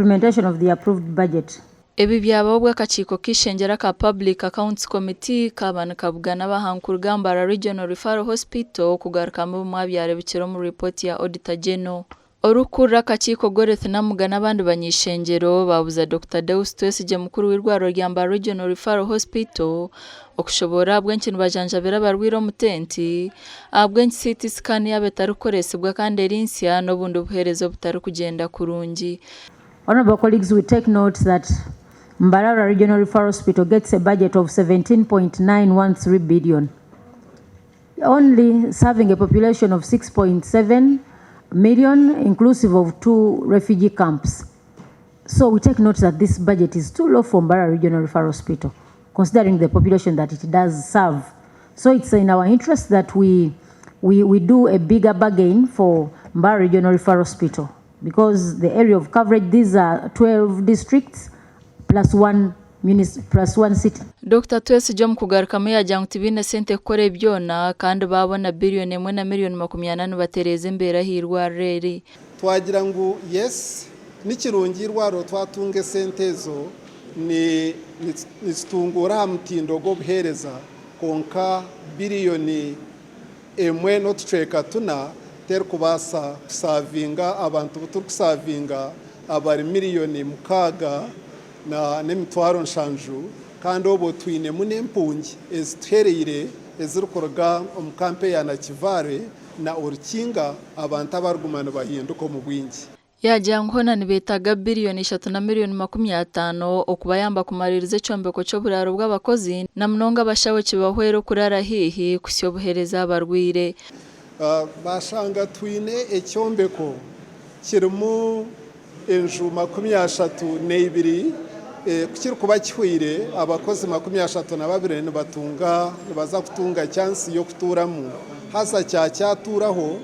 implementation of the approved budget. Ebi byabobwa kachiko kishengera ka Public Accounts Committee kabana kabugana bahankurugamba Regional Referral Hospital kugaruka mu mwabyare bikiro mu report ya Auditor General. Orukura kachiko Goreth namugana abandi banyishengero babuza Dr. Deus Twesije mukuru w'irwaro rya Regional Referral Hospital okushobora bwenkintu bajanjabera barwiro mutenti abwenki CT scan yabetarukoresebwa kandi erinsia no bundi buherezo butari kugenda kurungi. Honorable colleagues, we take note that Mbarara Regional Referral Hospital gets a budget of 17.913 billion, only serving a population of 6.7 million, inclusive of 2 refugee camps. So we take note that this budget is too low for Mbarara Regional Referral Hospital, considering the population that it does serve. So it's in our interest that we do a bigger bargain for Mbarara Regional Referral Hospital, because the area of coverage, these are 12 districts plus one city. Dr. Twesije mukugaruka mu yajyangu tibine sente kore byona kandi babona billion 1 na million 80 batereze mbera hirwa reri. Twagira ngo yes nikirungirwaro twatunge sentezo ni nitungura mtindo go buhereza konka billion emwe no tuceka tuna ter kubasa kusavinga abantu butur kusavinga abari miliyoni mukaga na nemitwaro nshanju kandi obo twine munempungi ezitereyire ezirukoroga omukampe ya Nakivale na Orukinga abantu abarugumana bahinduka mu bwingi. Yajyangu hona nibetaga billion 3 na million 50 okubayamba kumaririze combeko cyo buraro bw'abakozi na mnonga bashawe kibahwero kurara hihi kusyobuhereza abarwire. Bashanga twine ekyombeko kirimo enju 32 kukiri kuba kihwire abakozi 32 nibatunga nibaza kutunga chance yo kuturamu hasa cyaturaho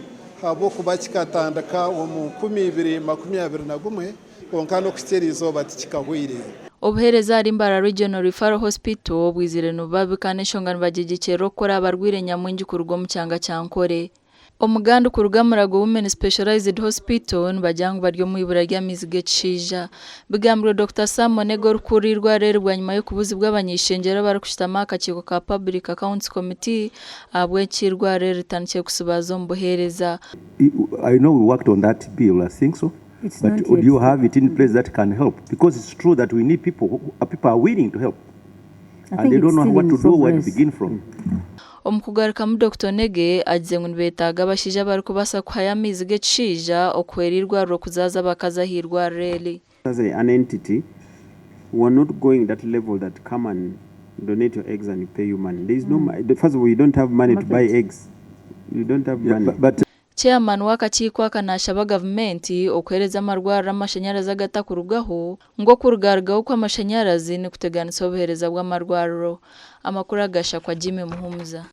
habo kuba kikatandaka mu 2021 konka no kuterizo batikikahwire. Obuhereza ari Mbarara Regional Referral Hospital bwizire no babikane shongana bagigikero kora abarwire nyamwingi kurugwa mu cyanga cyankore. Omuganda kurugamura go Women Specialized Hospital nbajyangu baryo mu ibura rya mizige cishija bigambiro Dr. Samone Gorukurirwa rero bwanyuma yo kubuzi bw'abanyishengero barakushitama akakiko ka Public Accounts Committee abwekirwa rero ritangiye kusubaza mbuhereza. I know we worked on that bill, I think so. But do you have it in place that can help? Because it's true that we need people are willing to help. And they don't know what to do, where to begin from. Omukugaruka mu Dr. Nege agize ngo nibetaga bashija bari kubasa kwaya mizige cishija okwerirwa ro kuzaza bakazahirwa reli. As an entity, we are not going that level that come and donate your eggs and you pay you money. There is no money. First of all, you don't have money to buy eggs. You don't have money. But Chairman wakachikwa kanashaba government okwereza amarwara amashanyarazi agatakurugaho ngo kurugargaho kwa amashanyarazi ni kuteganisa obuhereza bw'amarwaro. Amakuru agasha kwa Jimmy Muhumuza.